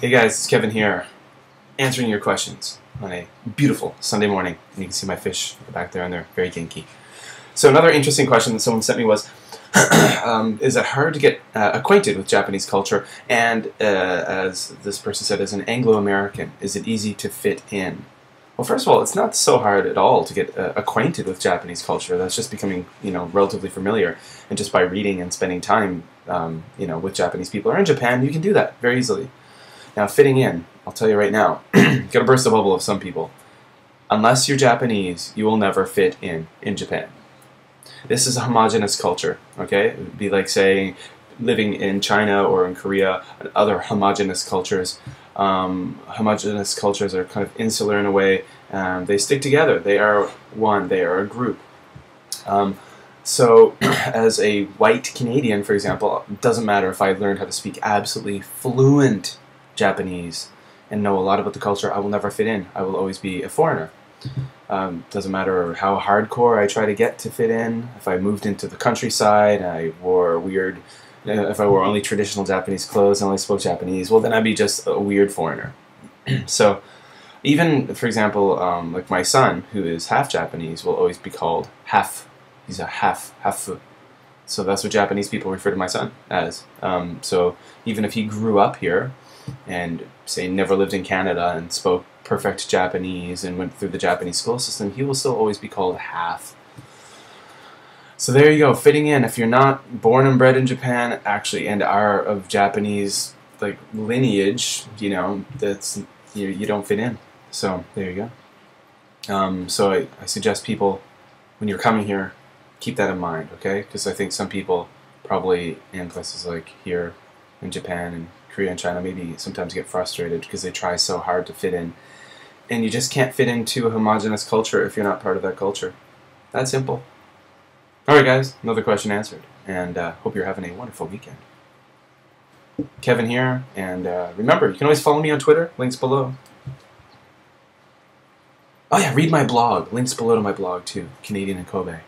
Hey guys, it's Kevin here, answering your questions on a beautiful Sunday morning. And you can see my fish back there, and they're very dinky. So another interesting question that someone sent me was, is it hard to get acquainted with Japanese culture? And as this person said, as an Anglo-American, is it easy to fit in? Well, first of all, it's not so hard at all to get acquainted with Japanese culture. That's just becoming, relatively familiar. And just by reading and spending time, with Japanese people or in Japan, you can do that very easily. Now, fitting in, I'll tell you right now, gonna burst the bubble of some people. Unless you're Japanese, you will never fit in Japan. This is a homogenous culture, okay? It would be like saying living in China or in Korea and other homogenous cultures. Homogenous cultures are kind of insular in a way. They stick together. They are one. They are a group. So, as a white Canadian, for example, it doesn't matter if I learned how to speak absolutely fluent Japanese and know a lot about the culture, I will never fit in. I will always be a foreigner. Doesn't matter how hardcore I try to get to fit in. If I moved into the countryside and I wore weird, if I wore only traditional Japanese clothes and only spoke Japanese, well then I'd be just a weird foreigner. So even, for example, like my son, who is half Japanese, will always be called half. He's a half. So that's what Japanese people refer to my son as. So even if he grew up here and, say, never lived in Canada and spoke perfect Japanese and went through the Japanese school system, he will still always be called half. So there you go, fitting in. If you're not born and bred in Japan, actually, and are of Japanese lineage, that's you don't fit in. So there you go. So I suggest people, when you're coming here, keep that in mind, okay? Because I think some people probably in places like here in Japan and Korea and China maybe sometimes get frustrated because they try so hard to fit in. And you just can't fit into a homogenous culture if you're not part of that culture. That simple. Alright guys, another question answered. And hope you're having a wonderful weekend. Kevin here, and remember, you can always follow me on Twitter, links below. Oh yeah, read my blog, links below to my blog too, Canadian in Kobe.